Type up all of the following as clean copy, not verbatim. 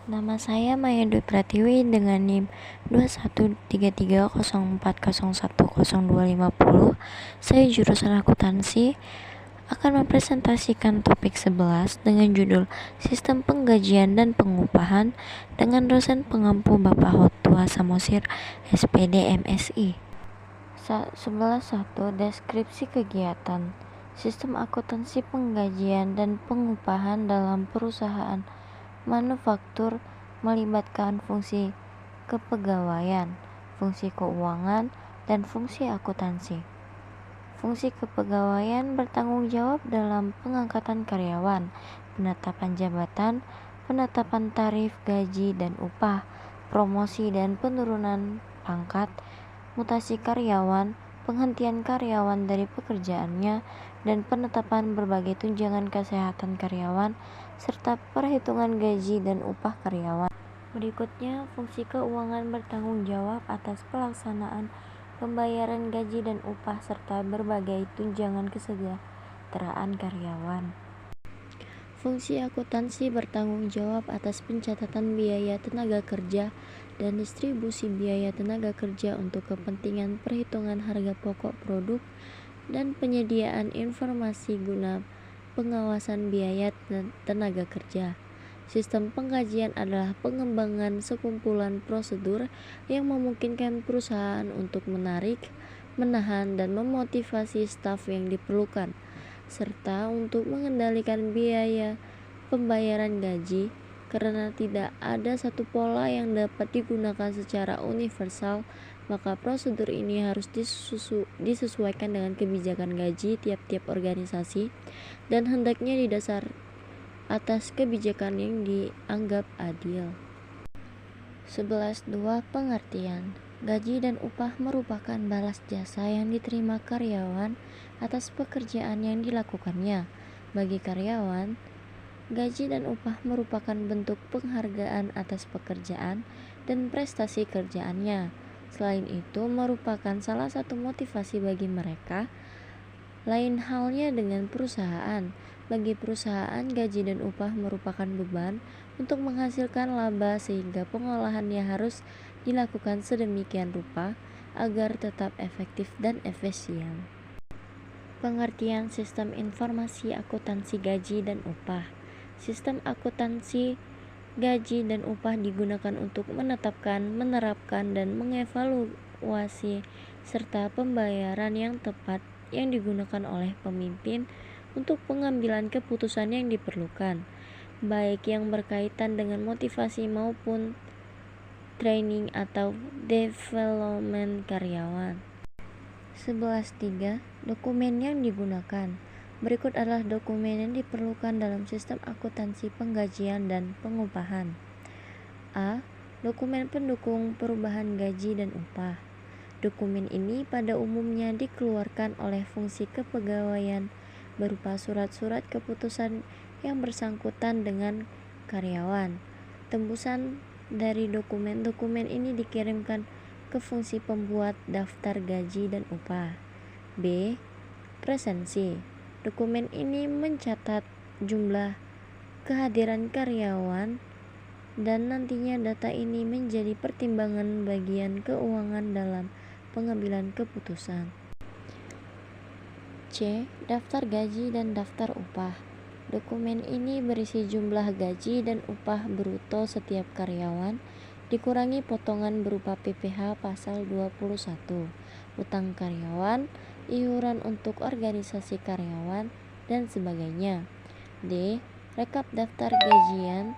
Nama saya Maya Dwi Pratiwi dengan NIM 213304010250. Saya jurusan akuntansi akan mempresentasikan topik 11 dengan judul Sistem Penggajian dan Pengupahan dengan dosen pengampu Bapak Hotua Samosir, SPD MSI. 11.1 Deskripsi kegiatan Sistem akuntansi penggajian dan pengupahan dalam perusahaan manufaktur melibatkan fungsi kepegawaian, fungsi keuangan, dan fungsi akuntansi. Fungsi kepegawaian bertanggung jawab dalam pengangkatan karyawan, penetapan jabatan, penetapan tarif gaji dan upah, promosi dan penurunan pangkat, mutasi karyawan, penghentian karyawan dari pekerjaannya, dan penetapan berbagai tunjangan kesehatan karyawan, serta perhitungan gaji dan upah karyawan. Berikutnya, fungsi keuangan bertanggung jawab atas pelaksanaan pembayaran gaji dan upah serta berbagai tunjangan kesejahteraan karyawan. Fungsi akuntansi bertanggung jawab atas pencatatan biaya tenaga kerja dan distribusi biaya tenaga kerja untuk kepentingan perhitungan harga pokok produk dan penyediaan informasi guna pengawasan biaya tenaga kerja. Sistem penggajian adalah pengembangan sekumpulan prosedur yang memungkinkan perusahaan untuk menarik, menahan, dan memotivasi staf yang diperlukan, serta untuk mengendalikan biaya pembayaran gaji. Karena tidak ada satu pola yang dapat digunakan secara universal, maka prosedur ini harus disesuaikan dengan kebijakan gaji tiap-tiap organisasi dan hendaknya didasar atas kebijakan yang dianggap adil. 11.2 Pengertian gaji dan upah merupakan balas jasa yang diterima karyawan atas pekerjaan yang dilakukannya. Bagi karyawan, gaji dan upah merupakan bentuk penghargaan atas pekerjaan dan prestasi kerjaannya. Selain itu, merupakan salah satu motivasi bagi mereka. Lain halnya dengan perusahaan. Bagi perusahaan, gaji dan upah merupakan beban untuk menghasilkan laba sehingga pengolahannya harus dilakukan sedemikian rupa agar tetap efektif dan efisien. Pengertian sistem informasi akuntansi gaji dan upah. Sistem akuntansi gaji dan upah digunakan untuk menetapkan, menerapkan, dan mengevaluasi serta pembayaran yang tepat yang digunakan oleh pemimpin untuk pengambilan keputusan yang diperlukan, baik yang berkaitan dengan motivasi maupun training atau development karyawan. 11.3 Dokumen yang digunakan. Berikut adalah dokumen yang diperlukan dalam sistem akuntansi penggajian dan pengupahan. A. Dokumen pendukung perubahan gaji dan upah. Dokumen ini pada umumnya dikeluarkan oleh fungsi kepegawaian berupa surat-surat keputusan yang bersangkutan dengan karyawan. Tembusan dari dokumen-dokumen ini dikirimkan ke fungsi pembuat daftar gaji dan upah. B. Presensi. Dokumen ini mencatat jumlah kehadiran karyawan dan nantinya data ini menjadi pertimbangan bagian keuangan dalam pengambilan keputusan. C. Daftar gaji dan daftar upah. Dokumen ini berisi jumlah gaji dan upah bruto setiap karyawan, dikurangi potongan berupa PPh pasal 21, utang karyawan, iuran untuk organisasi karyawan, dan sebagainya. D. Rekap daftar gajian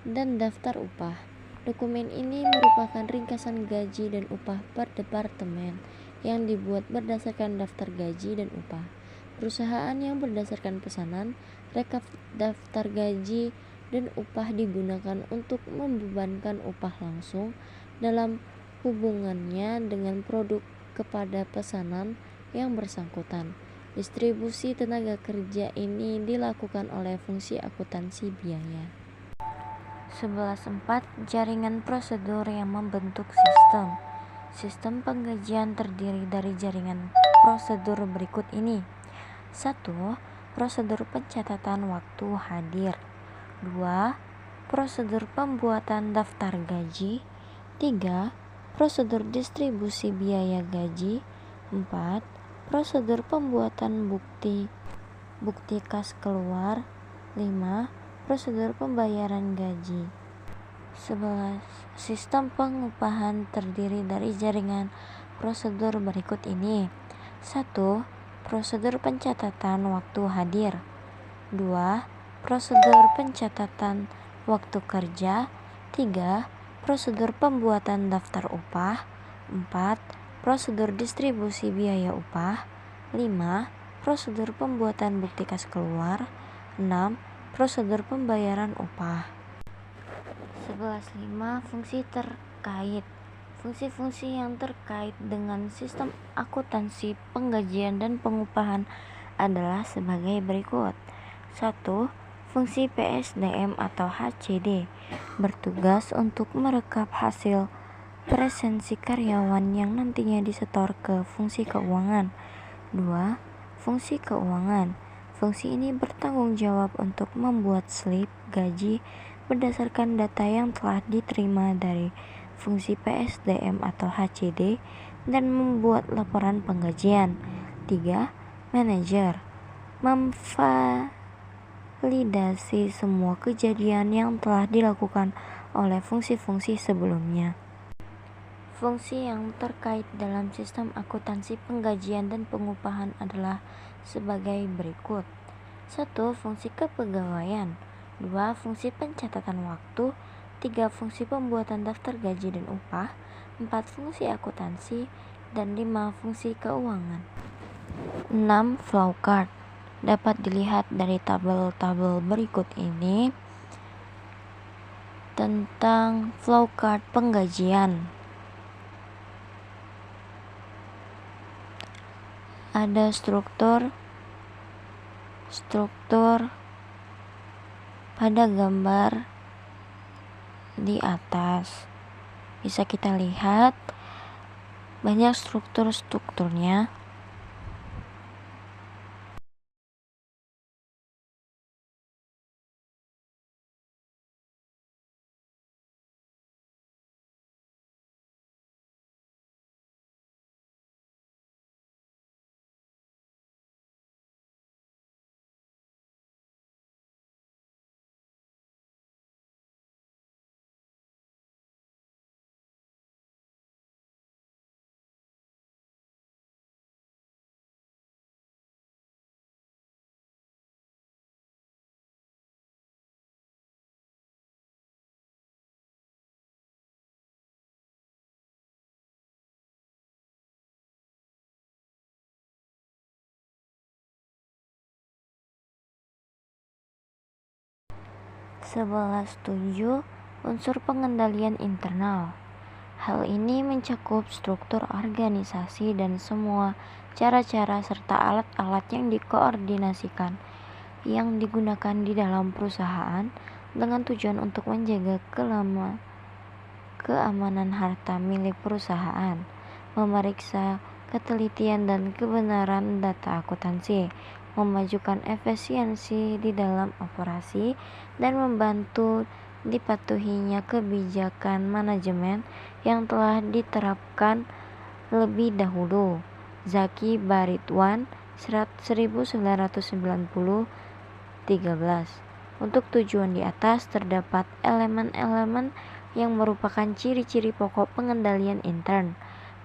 dan daftar upah. Dokumen ini merupakan ringkasan gaji dan upah per departemen yang dibuat berdasarkan daftar gaji dan upah perusahaan yang berdasarkan pesanan. Rekap daftar gaji dan upah digunakan untuk membebankan upah langsung dalam hubungannya dengan produk kepada pesanan yang bersangkutan. Distribusi tenaga kerja ini dilakukan oleh fungsi akuntansi biaya. 11.4 Jaringan prosedur yang membentuk sistem. Sistem penggajian terdiri dari jaringan prosedur berikut ini. 1. Prosedur pencatatan waktu hadir. 2. Prosedur pembuatan daftar gaji. 3. Prosedur distribusi biaya gaji. 4. Prosedur pembuatan bukti kas keluar. 5. Prosedur pembayaran gaji. 11. Sistem pengupahan terdiri dari jaringan prosedur berikut ini. 1. Prosedur pencatatan waktu hadir. 2. Prosedur pencatatan waktu kerja. 3. Prosedur pembuatan daftar upah. 4. Prosedur distribusi biaya upah. 5. Prosedur pembuatan bukti kas keluar. 6. Prosedur pembayaran upah. 11.5. Fungsi terkait. Fungsi-fungsi yang terkait dengan sistem akuntansi penggajian dan pengupahan adalah sebagai berikut. 1. Fungsi PSDM atau HCD bertugas untuk merekap hasil presensi karyawan yang nantinya disetor ke fungsi keuangan. 2. Fungsi keuangan. Fungsi ini bertanggung jawab untuk membuat slip gaji berdasarkan data yang telah diterima dari fungsi PSDM atau HCD dan membuat laporan penggajian. 3. Manajer memvalidasi semua kejadian yang telah dilakukan oleh fungsi-fungsi sebelumnya. Fungsi yang terkait dalam sistem akuntansi penggajian dan pengupahan adalah sebagai berikut. 1. Fungsi kepegawaian. 2. Fungsi pencatatan waktu. 3. Fungsi pembuatan daftar gaji dan upah. 4. Fungsi akuntansi. Dan 5. Fungsi keuangan. 6. Flowchart. Dapat dilihat dari tabel-tabel berikut ini tentang flowchart penggajian. Ada struktur pada gambar di atas. Bisa kita lihat banyak strukturnya. (11.7) Unsur pengendalian internal. Hal ini mencakup struktur organisasi dan semua cara-cara serta alat-alat yang dikoordinasikan yang digunakan di dalam perusahaan dengan tujuan untuk menjaga keamanan harta milik perusahaan, memeriksa ketelitian dan kebenaran data akuntansi, memajukan efisiensi di dalam operasi, dan membantu dipatuhinya kebijakan manajemen yang telah diterapkan lebih dahulu. Zaki Baritwan, 1990, 13. Untuk tujuan di atas terdapat elemen-elemen yang merupakan ciri-ciri pokok pengendalian intern.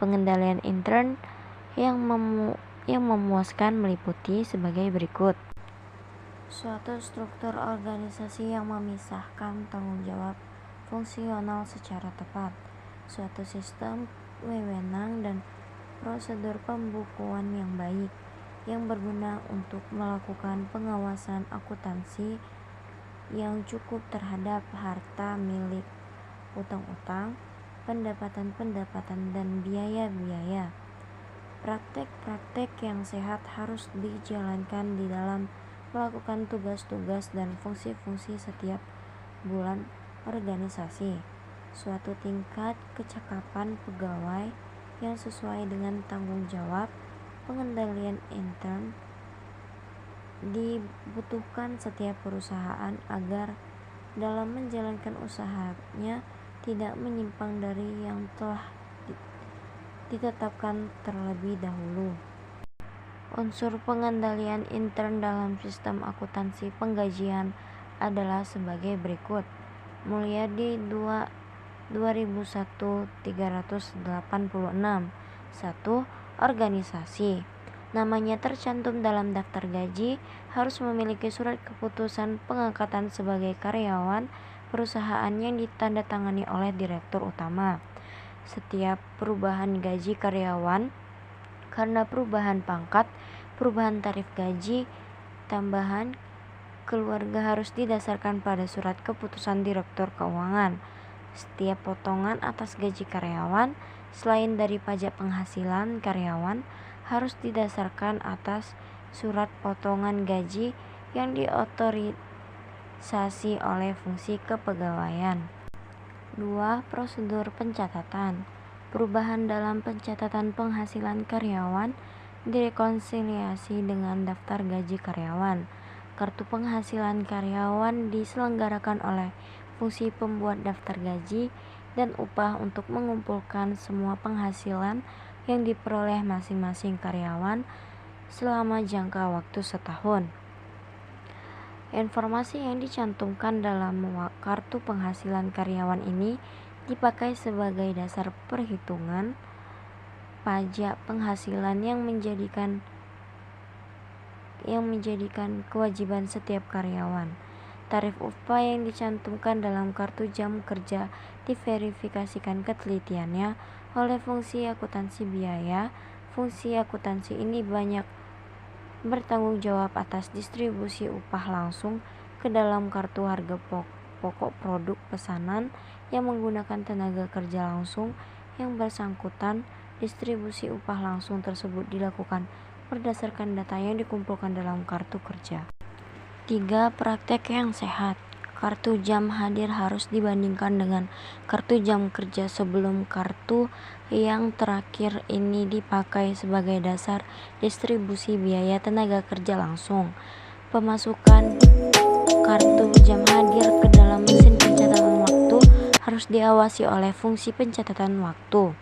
Pengendalian intern yang memuaskan meliputi sebagai berikut. Suatu struktur organisasi yang memisahkan tanggung jawab fungsional secara tepat. Suatu sistem wewenang dan prosedur pembukuan yang baik, yang berguna untuk melakukan pengawasan akuntansi yang cukup terhadap harta milik, utang-utang, pendapatan-pendapatan, dan biaya-biaya. Praktek-praktek yang sehat harus dijalankan di dalam melakukan tugas-tugas dan fungsi-fungsi setiap bulan organisasi. Suatu tingkat kecakapan pegawai yang sesuai dengan tanggung jawab pengendalian intern dibutuhkan setiap perusahaan agar dalam menjalankan usahanya tidak menyimpang dari yang telah ditetapkan terlebih dahulu. Unsur pengendalian intern dalam sistem akuntansi penggajian adalah sebagai berikut. Mulyadi 2001 386. 1. Organisasi. Namanya tercantum dalam daftar gaji, harus memiliki surat keputusan pengangkatan sebagai karyawan perusahaan yang ditandatangani oleh direktur utama. Setiap perubahan gaji karyawan karena perubahan pangkat, perubahan tarif gaji, tambahan keluarga harus didasarkan pada surat keputusan direktur keuangan. Setiap potongan atas gaji karyawan selain dari pajak penghasilan karyawan harus didasarkan atas surat potongan gaji yang diotorisasi oleh fungsi kepegawaian. 2. Prosedur pencatatan. Perubahan dalam pencatatan penghasilan karyawan direkonsiliasi dengan daftar gaji karyawan. Kartu penghasilan karyawan diselenggarakan oleh fungsi pembuat daftar gaji dan upah untuk mengumpulkan semua penghasilan yang diperoleh masing-masing karyawan selama jangka waktu setahun. Informasi yang dicantumkan dalam kartu penghasilan karyawan ini dipakai sebagai dasar perhitungan pajak penghasilan yang menjadikan kewajiban setiap karyawan. Tarif upah yang dicantumkan dalam kartu jam kerja diverifikasikan ketelitiannya oleh fungsi akuntansi biaya. Fungsi akuntansi ini banyak bertanggung jawab atas distribusi upah langsung ke dalam kartu harga pokok produk pesanan yang menggunakan tenaga kerja langsung yang bersangkutan. Distribusi upah langsung tersebut dilakukan berdasarkan data yang dikumpulkan dalam kartu kerja. 3. Praktek yang sehat. Kartu jam hadir harus dibandingkan dengan kartu jam kerja sebelum. Kartu yang terakhir ini dipakai sebagai dasar distribusi biaya tenaga kerja langsung. Pemasukan kartu jam hadir ke dalam mesin pencatatan waktu harus diawasi oleh fungsi pencatatan waktu.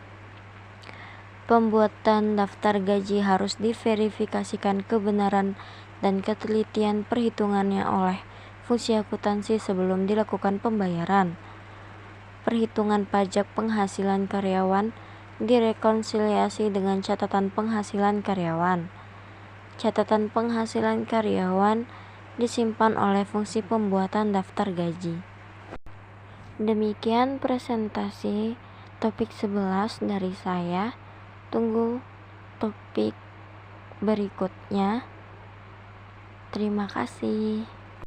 Pembuatan daftar gaji harus diverifikasikan kebenaran dan ketelitian perhitungannya oleh fungsi akuntansi sebelum dilakukan pembayaran. Perhitungan pajak penghasilan karyawan direkonsiliasi dengan catatan penghasilan karyawan. Catatan penghasilan karyawan disimpan oleh fungsi pembuatan daftar gaji. Demikian presentasi topik 11 dari saya. Tunggu topik berikutnya. Terima kasih.